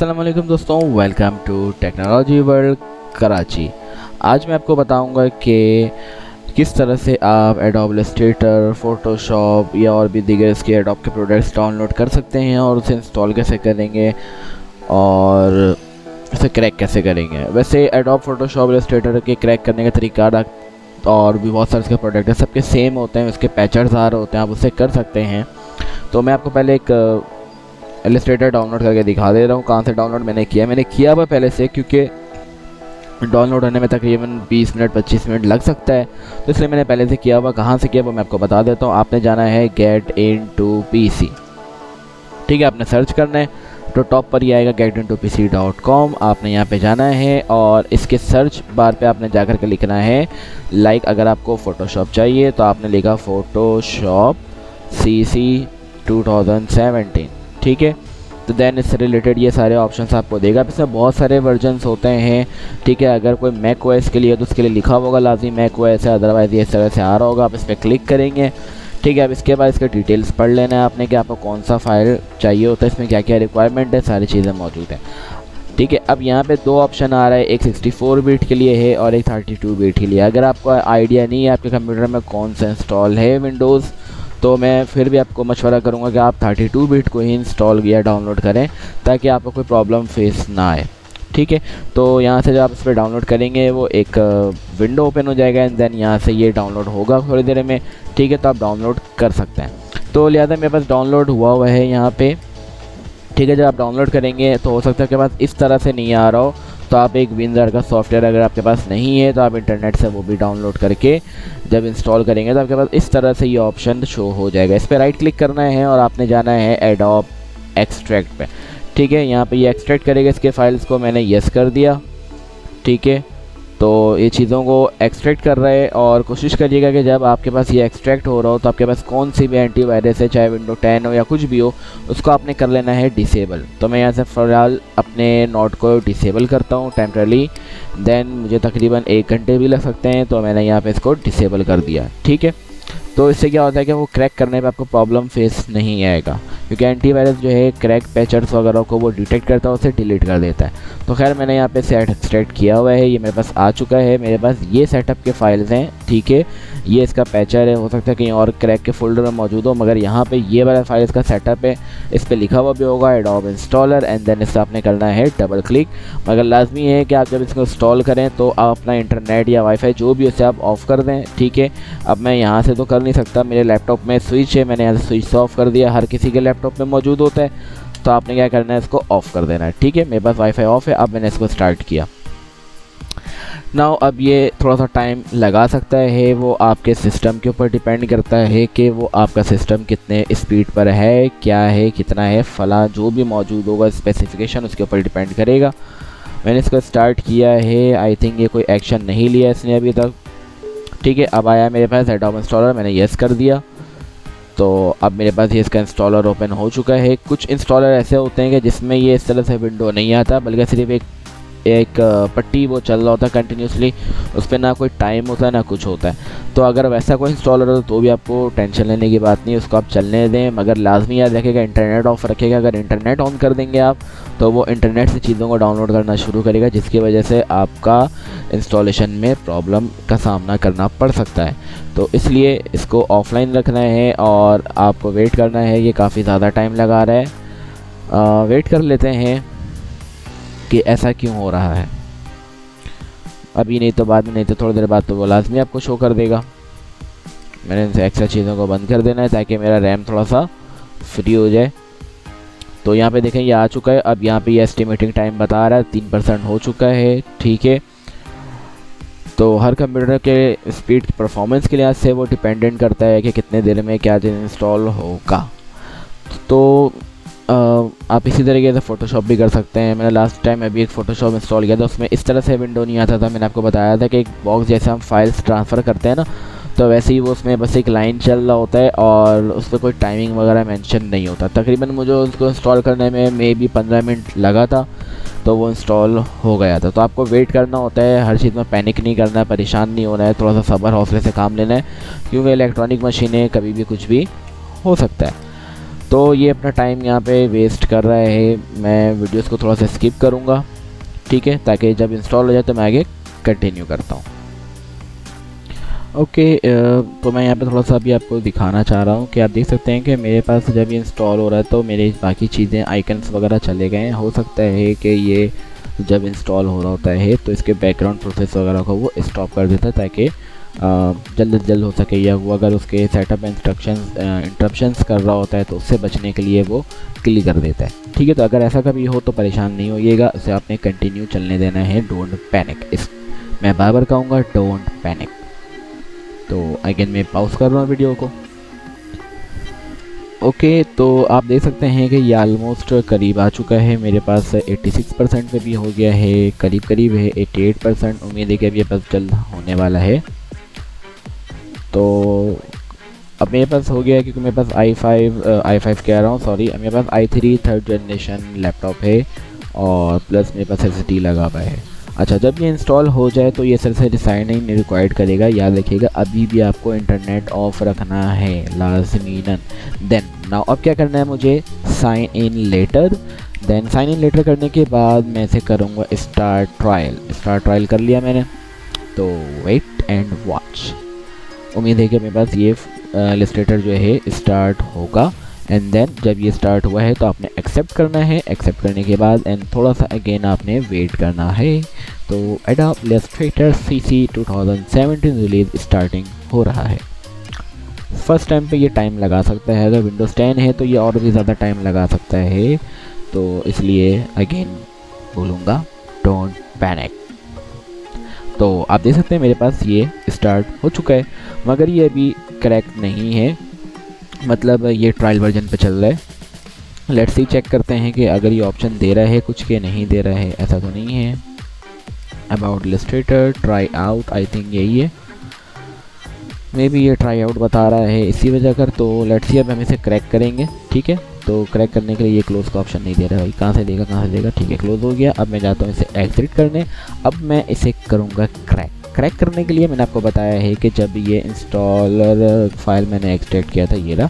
अस्सलाम वालेकुम दोस्तों, welcome to technology world Karachi. आज मैं आपको बताऊंगा कि किस तरह से आप एडोब इलस्ट्रेटर, फोटोशॉप या और भी दीगर इसके एडोब के प्रोडक्ट्स डाउनलोड कर सकते हैं और उसे इंस्टॉल कैसे करेंगे और उसे क्रैक कैसे करेंगे। वैसे एडोब, फोटोशॉप, इलस्ट्रेटर के क्रैक करने का तरीका और भी बहुत सारे इसके प्रोडक्ट हैं, सबके सेम होते हैं, उसके पैचर्स आ रहे होते हैं, आप उससे कर सकते हैं। तो मैं आपको पहले एक इलस्ट्रेटर डाउनलोड करके दिखा दे रहा हूँ। कहाँ से डाउनलोड मैंने किया हुआ पहले से, क्योंकि डाउनलोड होने में तकरीबन 20 मिनट 25 मिनट लग सकता है, तो इसलिए मैंने पहले से किया हुआ। कहाँ से किया वो मैं आपको बता देता हूँ। आपने जाना है गेट इन टू PC, ठीक है, आपने सर्च करना है तो टॉप पर ही आएगा getintopc.com। आपने यहाँ पे जाना है और इसके सर्च बार पे आपने जाकर के लिखना है अगर आपको फ़ोटोशॉप चाहिए तो आपने लिखा फ़ोटोशॉप CC 2017, ठीक है। तो देन इससे रिलेटेड ये सारे ऑप्शंस आपको देगा। इसमें बहुत सारे वर्जन्स होते हैं, ठीक है। अगर कोई मैक OS के लिए तो उसके लिए लिखा होगा लाजमी मैक OS है, अदरवाइज़ ये इस तरह से आ रहा होगा। आप इस पर क्लिक करेंगे, ठीक है। अब इसके बाद इसके डिटेल्स पढ़ लेना है आपने कि आपको कौन सा फाइल चाहिए होता है, इसमें क्या क्या रिक्वायरमेंट है, सारी चीज़ें मौजूद हैं, ठीक है। अब यहाँ पे दो ऑप्शन आ रहा है, एक 64 बिट के लिए है और एक 32 बिट के लिए। अगर आपको आइडिया नहीं है आपके कंप्यूटर में कौन सा इंस्टॉल है विंडोज़, तो मैं फिर भी आपको मशवरा करूँगा कि आप 32 बिट को ही इंस्टॉल या डाउनलोड करें ताकि आपको कोई प्रॉब्लम फेस ना आए, ठीक है। तो यहाँ से जब आप इस पर डाउनलोड करेंगे वो एक विंडो ओपन हो जाएगा एंड देन यहाँ से ये डाउनलोड होगा थोड़ी देर में, ठीक है। तो आप डाउनलोड कर सकते हैं। तो लिहाजा मेरे पास डाउनलोड हुआ है यहाँ पे, ठीक है। जब आप डाउनलोड करेंगे तो हो सकता है कि पास इस तरह से नहीं आ रहा हो, तो आप एक विंजर का सॉफ्टवेयर अगर आपके पास नहीं है तो आप इंटरनेट से वो भी डाउनलोड करके जब इंस्टॉल करेंगे तो आपके पास इस तरह से ये ऑप्शन शो हो जाएगा। इस पर राइट क्लिक करना है और आपने जाना है एडोब एक्सट्रैक्ट पे, ठीक है। यहाँ पे ये एक्सट्रैक्ट करेगा इसके फाइल्स को, मैंने यस कर दिया, ठीक है। तो ये चीज़ों को एक्सट्रैक्ट कर रहा है और कोशिश करिएगा कि जब आपके पास ये एक्सट्रैक्ट हो रहा हो तो आपके पास कौन सी भी एंटीवायरस है, चाहे विंडो 10 हो या कुछ भी हो, उसको आपने कर लेना है डिसेबल। तो मैं यहाँ से फ़िलहाल अपने नोट को डिसेबल करता हूँ टेम्परली, देन मुझे तकरीबन 1 घंटे भी लग सकते हैं, तो मैंने यहाँ पे इसको डिसेबल कर दिया, ठीक है। तो इससे क्या होता है कि वो क्रैक करने पे आपको प्रॉब्लम फेस नहीं आएगा, क्योंकि एंटीवायरस जो है क्रैक पैचर्स वगैरह को वो डिटेक्ट करता है, उसे डिलीट कर देता है। तो खैर मैंने यहाँ पे सेट एक्सट्रैक्ट किया हुआ है, ये मेरे पास आ चुका है। मेरे पास ये सेटअप के फाइल्स हैं, ठीक है। ये इसका पैचर है, हो सकता है कहीं और क्रैक के फोल्डर में मौजूद हो, मगर यहाँ पे ये वाला फाइल इसका सेटअप है, इस पर लिखा हुआ भी होगा एडोब इंस्टॉलर एंड देन इससे आपने करना है डबल क्लिक। मगर लाजमी है कि आप जब इसको इंस्टॉल करें तो आप अपना इंटरनेट या वाईफाई जो भी उसे आप ऑफ़ कर दें, ठीक है। अब मैं यहाँ से तो कर नहीं सकता, मेरे लैपटॉप में स्विच है, मैंने यहाँ से स्विच ऑफ कर दिया, हर किसी के लैपटॉप में मौजूद होता है। तो आपने क्या करना है, इसको ऑफ़ कर देना है, ठीक है। मेरे पास वाईफाई ऑफ है, अब मैंने इसको स्टार्ट किया। नाउ अब ये थोड़ा सा टाइम लगा सकता है, वो आपके सिस्टम के ऊपर डिपेंड करता है कि वो आपका सिस्टम कितने स्पीड पर है, क्या है, कितना है, फला जो भी मौजूद होगा स्पेसिफिकेशन उसके ऊपर डिपेंड करेगा। मैंने इसको स्टार्ट किया है, आई थिंक ये कोई एक्शन नहीं लिया इसने अभी तक, ठीक है। अब आया मेरे पास एडोब इंस्टॉलर, मैंने यस कर दिया, तो अब मेरे पास ये इसका इंस्टॉलर ओपन हो चुका है। कुछ इंस्टॉलर ऐसे होते हैं कि जिसमें ये इस तरह से विंडो नहीं आता, बल्कि सिर्फ एक पट्टी वो चल रहा होता है कंटिन्यूसली, उस पर ना कोई टाइम होता है ना कुछ होता है। तो अगर वैसा कोई इंस्टॉलर हो तो भी आपको टेंशन लेने की बात नहीं, उसको आप चलने दें, मगर लाजमी याद रखेगा इंटरनेट ऑफ रखेगा। अगर इंटरनेट ऑन कर देंगे आप तो वो इंटरनेट से चीज़ों को डाउनलोड करना शुरू करेगा, जिसकी वजह से आपका इंस्टॉलेशन में प्रॉब्लम का सामना करना पड़ सकता है। तो इसलिए इसको ऑफलाइन रखना है और आपको वेट करना है। ये काफ़ी ज़्यादा टाइम लगा रहा है, वेट कर लेते हैं कि ऐसा क्यों हो रहा है। अभी नहीं तो बाद में, नहीं तो थोड़ी देर बाद तो वो लाजमी आपको शो कर देगा। मैंने इनसे एक्स्ट्रा चीज़ों को बंद कर देना है ताकि मेरा रैम थोड़ा सा फ्री हो जाए। तो यहाँ पे देखें ये आ चुका है। अब यहाँ पे ये एस्टिमेटिंग टाइम बता रहा है 3% हो चुका है, ठीक है। तो हर कंप्यूटर के स्पीड परफॉर्मेंस के लिहाज से वो डिपेंडेंट करता है कि कितने देर में क्या चीज़ इंस्टॉल होगा। तो आप इसी तरीके से फ़ोटोशॉप भी कर सकते हैं। मैंने लास्ट टाइम अभी एक फ़ोटोशॉप इंस्टॉल किया था, उसमें इस तरह से विंडो नहीं आता था। मैंने आपको बताया था कि एक बॉक्स जैसे हम फाइल्स ट्रांसफ़र करते हैं ना, तो वैसे ही वो उसमें बस एक लाइन चल रहा होता है और उस पर कोई टाइमिंग वगैरह मेंशन नहीं होता। तकरीबन मुझे उसको इंस्टॉल करने में मे बी 15 मिनट लगा था, तो वो इंस्टॉल हो गया था। तो आपको वेट करना होता है, हर चीज़ में पैनिक नहीं करना है, परेशान नहीं होना है, थोड़ा सा सब्र हौसले से काम लेना है, क्योंकि इलेक्ट्रॉनिक मशीनें कभी भी कुछ भी हो सकता है। तो ये अपना टाइम यहाँ पे वेस्ट कर रहा है। मैं वीडियोस को थोड़ा सा स्किप करूँगा, ठीक है, ताकि जब इंस्टॉल हो जाए तो मैं आगे कंटिन्यू करता हूँ। ओके, तो मैं यहाँ पे थोड़ा सा अभी आपको दिखाना चाह रहा हूँ कि आप देख सकते हैं कि मेरे पास जब ये इंस्टॉल हो रहा है तो मेरे बाकी चीज़ें आइकन्स वगैरह चले गए हैं। हो सकता है कि ये जब इंस्टॉल हो रहा होता है तो इसके बैकग्राउंड प्रोसेस वगैरह को वो स्टॉप कर देता है, ताकि जल्द से जल्द हो सके, या वो अगर उसके सेटअप इंस्ट्रक्शंस कर रहा होता है तो उससे बचने के लिए वो क्लिक कर देता है, ठीक है। तो अगर ऐसा कभी हो तो परेशान नहीं होइएगा, उसे आपने कंटिन्यू चलने देना है, डोंट पैनिक। मैं बार बार कहूँगा डोंट पैनिक। तो अगेन मैं पॉज कर रहा हूँ वीडियो को। ओके, तो आप देख सकते हैं कि ये ऑलमोस्ट करीब आ चुका है, मेरे पास 86% पे भी हो गया है, करीब करीब है 88%। उम्मीद है कि अभी बस जल्द होने वाला है। तो अब मेरे पास हो गया है, क्योंकि मेरे पास i5 कह रहा हूँ, सॉरी, मेरे पास i3 थर्ड जनरेशन लैपटॉप है और प्लस मेरे पास SSD लगा हुआ है। अच्छा, जब ये इंस्टॉल हो जाए तो ये सर से साइन इन रिक्वायर्ड करेगा, याद रखिएगा अभी भी आपको इंटरनेट ऑफ रखना है लाजमीनन। देन नाउ अब क्या करना है मुझे, sign in letter. Then sign in letter करने के बाद मैं इसे करूँगा स्टार्ट ट्रायल कर लिया मैंने। तो वेट एंड वॉच। उम्मीद है कि मेरे पास ये इलस्ट्रेटर जो है स्टार्ट होगा। एंड देन जब ये स्टार्ट हुआ है तो आपने एक्सेप्ट करना है। एक्सेप्ट करने के बाद एंड थोड़ा सा अगेन आपने वेट करना है। तो adobe Illustrator CC 2017 release starting हो रहा है। फर्स्ट टाइम पे ये टाइम लगा सकता है, अगर विंडोज़ 10 है तो ये और भी ज़्यादा टाइम लगा सकता है। तो इसलिए अगेन बोलूँगा डोंट पैनिक। तो आप देख सकते हैं मेरे पास ये स्टार्ट हो चुका है, मगर ये अभी करेक्ट नहीं है, मतलब ये ट्रायल वर्जन पे चल रहा है। लेट्स सी, चेक करते हैं कि अगर ये ऑप्शन दे रहा है कुछ के नहीं दे रहा है। ऐसा तो नहीं है। About Illustrator try out, I think यही है, मे बी ये ट्राई आउट बता रहा है इसी वजह कर। तो लेट्स सी, अब हम इसे क्रैक करेंगे, ठीक है। तो क्रैक करने के लिए ये क्लोज का ऑप्शन नहीं दे रहा भाई, कहाँ से देगा, ठीक है, क्लोज हो गया। अब मैं जाता हूँ इसे एग्जिट करने। अब मैं इसे करूँगा क्रैक करने के लिए मैंने आपको बताया है कि जब ये इंस्टॉलर फाइल मैंने एक्सट्रैक्ट किया था, ये रहा,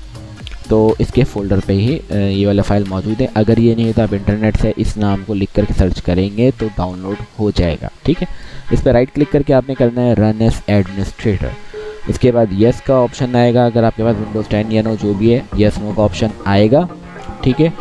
तो इसके फोल्डर पे ही ये वाला फाइल मौजूद है। अगर ये नहीं है तो आप इंटरनेट से इस नाम को लिख करके सर्च करेंगे तो डाउनलोड हो जाएगा, ठीक है। इस पर राइट क्लिक करके आपने करना है रन एज एडमिनिस्ट्रेटर। इसके बाद येस का ऑप्शन आएगा, अगर आपके पास विंडोज़ 10 या नो जो भी है, येस नो का ऑप्शन आएगा, ठीक है।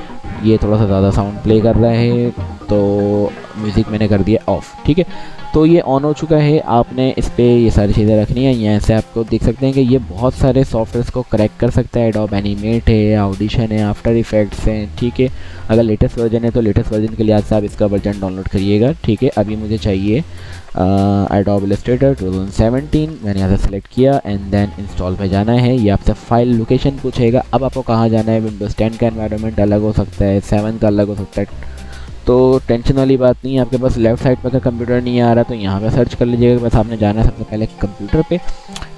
ये थोड़ा सा ज़्यादा साउंड प्ले कर रहा है तो म्यूज़िक मैंने कर दिया ऑफ, ठीक है। तो ये ऑन हो चुका है। आपने इस पर ये सारी चीज़ें रखनी है। यहाँ से आपको देख सकते हैं कि ये बहुत सारे सॉफ्टवेयर्स को क्रैक कर सकता है। एडोब एनिमेट है, ऑडिशन है, आफ्टर इफेक्ट्स हैं, ठीक है। अगर लेटेस्ट वर्जन है तो लेटेस्ट वर्जन के लिए आज से आप इसका वर्जन डाउनलोड करिएगा, ठीक है। अभी मुझे चाहिए एडोब इलस्ट्रेटर 2017, मैंने यहाँ से सेलेक्ट किया एंड देन इंस्टॉल पे जाना है। ये आपसे फाइल लोकेशन पूछेगा। अब आपको कहाँ जाना है, विंडोज़ 10 का एनवायरनमेंट अलग हो सकता है, 7 का अलग हो सकता है, तो टेंशन वाली बात नहीं है। आपके पास लेफ़्ट साइड पर का कंप्यूटर नहीं आ रहा तो यहाँ पे सर्च कर लीजिएगा। बस आपने जाना है सबसे पहले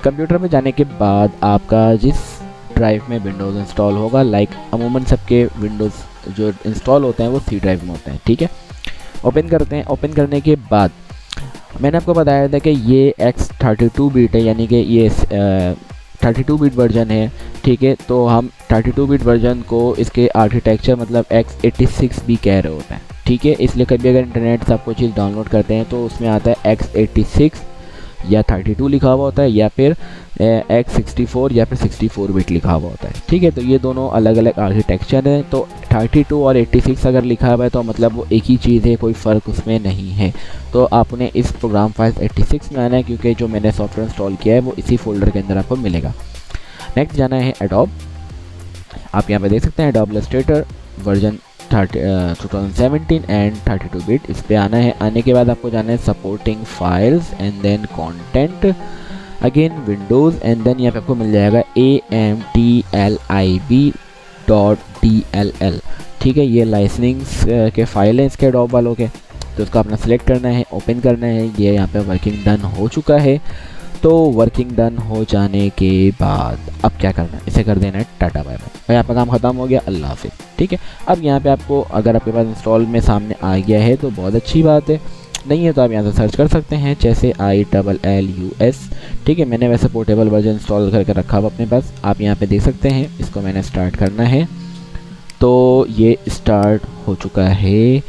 कंप्यूटर पे जाने के बाद आपका जिस ड्राइव में विंडोज़ इंस्टॉल होगा, लाइक अमूमन सबके विंडोज़ जो इंस्टॉल होते हैं वो C ड्राइव में होते हैं, ठीक है। ओपन करते हैं। ओपन करने के बाद मैंने आपको बताया था कि ये X32 बिट है, यानी कि ये 32 बिट वर्जन है, ठीक है। तो हम 32 बिट वर्जन को इसके आर्किटेक्चर मतलब X86 भी कह रहे होते हैं, ठीक है। इसलिए कभी अगर इंटरनेट से आप कोई चीज़ डाउनलोड करते हैं तो उसमें आता है X86 या 32 लिखा हुआ होता है, या फिर X64 या फिर 64 बिट लिखा हुआ होता है, ठीक है। तो ये दोनों अलग अलग आर्किटेक्चर हैं। तो 32 और 86 अगर लिखा हुआ है तो मतलब वो एक ही चीज़ है, कोई फ़र्क उसमें नहीं है। तो आपने इस प्रोग्राम फाइल 86 में आना है, क्योंकि जो मैंने सॉफ्टवेयर इंस्टॉल किया है वो इसी फोल्डर के अंदर आपको मिलेगा। नेक्स्ट जाना है एडोब। आप यहाँ पे देख सकते हैं adobe Illustrator version 2017 and 32 bit, इस पे आना है। आने के बाद आपको जाना है supporting files and then content, again Windows and then यहाँ पे आपको मिल जाएगा amtlib.dll, ठीक है। ये लाइसेंसिंग के फाइल हैं इसके एडोब वालों के, तो उसको अपना सेलेक्ट करना है, ओपन करना है। ये यहाँ पे वर्किंग डन हो चुका है। तो वर्किंग डन हो जाने के बाद अब क्या करना है, इसे कर देना है टाटा बाय बाय, भाई आपका काम ख़त्म हो गया, अल्लाह हाफिज़, ठीक है। अब यहाँ पे आपको अगर आपके पास इंस्टॉल में सामने आ गया है तो बहुत अच्छी बात है, नहीं है तो आप यहाँ से सर्च कर सकते हैं, जैसे ILLUS, ठीक है। मैंने वैसे पोर्टेबल वर्जन इंस्टॉल करके रखा हुआ अपने पास, आप यहाँ पे देख सकते हैं। इसको मैंने स्टार्ट करना है। तो ये स्टार्ट हो चुका है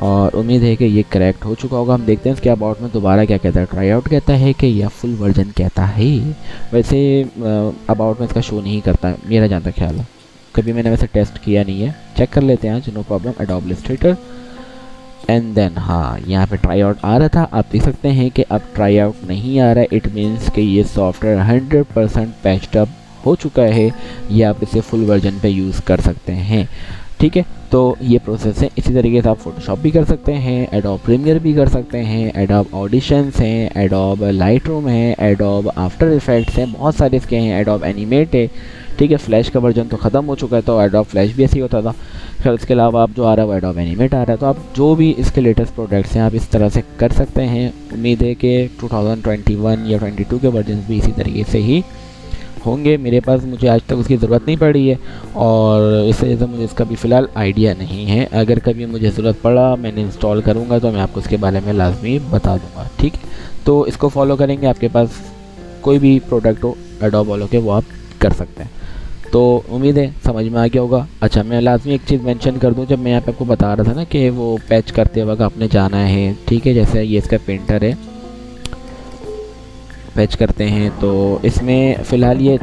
और उम्मीद है कि ये करेक्ट हो चुका होगा। हम देखते हैं इसके अबाउट में दोबारा क्या कहता है, ट्राई आउट कहता है कि या फुल वर्जन कहता है। वैसे अबाउट में इसका शो नहीं करता है मेरा जहाँ तक ख्याल है, कभी मैंने वैसे टेस्ट किया नहीं है। चेक कर लेते हैं आज, no problem. Adobe Illustrator and then हाँ यहाँ पे ट्राई आउट आ रहा था, आप देख सकते हैं कि अब ट्राई आउट नहीं आ रहा है। इट मीन्स कि ये सॉफ्टवेयर 100% पैच्ड अप हो चुका है, या आप इसे फुल वर्जन पे यूज़ कर सकते हैं। ठीक है, तो ये प्रोसेस है। इसी तरीके से आप फोटोशॉप भी कर सकते हैं, एडोब प्रीमियर भी कर सकते हैं, एडोब ऑडिशंस हैं, एडोब लाइट रूम है, एडोब आफ्टर इफेक्ट्स हैं, बहुत सारे इसके हैं, एडोब एनिमेट है। ठीक है, फ्लैश का वर्जन तो ख़त्म हो चुका है, तो एडोब फ्लैश भी ऐसे ही होता था। फिर इसके अलावा आप जो आ रहा है वो एडोब एनिमेट आ रहा है। तो आप जो भी इसके लेटेस्ट प्रोडक्ट्स हैं आप इस तरह से कर सकते हैं। उम्मीद है कि 2021 या 22 के वर्जन भी इसी तरीके से ही होंगे। मेरे पास मुझे आज तक उसकी ज़रूरत नहीं पड़ी है और इस वजह से मुझे इसका भी फ़िलहाल आइडिया नहीं है। अगर कभी मुझे ज़रूरत पड़ा, मैंने इंस्टॉल करूँगा तो मैं आपको उसके बारे में लाजमी बता दूँगा। ठीक है, तो इसको फॉलो करेंगे, आपके पास कोई भी प्रोडक्ट हो एडोब वालों के वो आप कर सकते हैं। तो उम्मीद है समझ में आ गया होगा। अच्छा, मैं लाजमी एक चीज़ मेंशन कर दूं, जब मैं यहाँ पे आपको बता रहा था ना कि वो पैच करते वक्त आपने जाना है। ठीक है, जैसे ये इसका पेंटर है, पैच करते हैं तो इसमें फ़िलहाल ये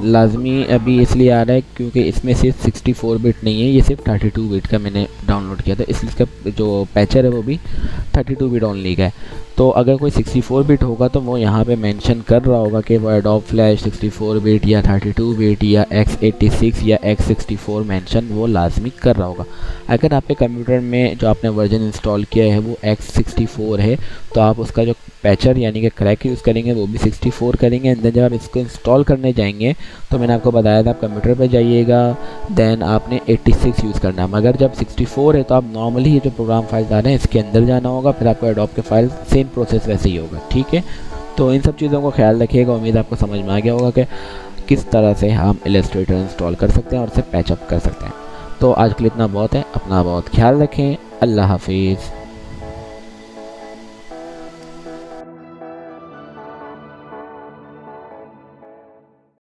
लाजमी अभी इसलिए आ रहा है क्योंकि इसमें सिर्फ 64 बिट नहीं है, ये सिर्फ 32 बिट का मैंने डाउनलोड किया था, इसलिए इसका जो पैचर है वो भी 32 बिट ओनली का है। तो अगर कोई 64 बिट होगा तो वो यहाँ पे मेंशन कर रहा होगा कि वो एडोब फ्लैश 64 बिट या 32 बिट या x86 या x64 मेंशन वो लाजमी कर रहा होगा। अगर आपके कंप्यूटर में जो आपने वर्जन इंस्टॉल किया है वो x64 है तो आप उसका जो पैचर यानी कि क्रैक यूज़ करेंगे वो भी 64 करेंगे। एंड देन जब आप इसको इंस्टॉल करने जाएंगे तो मैंने आपको बताया था आप कंप्यूटर पे जाइएगा, देन आपने 86 यूज़ करना है। मगर जब 64 है तो आप नॉर्मली ये जो प्रोग्राम फाइल्स आ रहे हैं इसके अंदर जाना होगा, फिर आपको एडोब के फाइल सेम प्रोसेस वैसे ही होगा। ठीक है, तो इन सब चीज़ों को ख्याल रखिएगा। उम्मीद आपको समझ में आ गया होगा कि किस तरह से हम इलस्ट्रेटर इंस्टॉल कर सकते हैं और उसे पैचअप कर सकते हैं। तो आज के लिए इतना बहुत है, अपना बहुत ख्याल रखें। अल्लाह हाफिज़।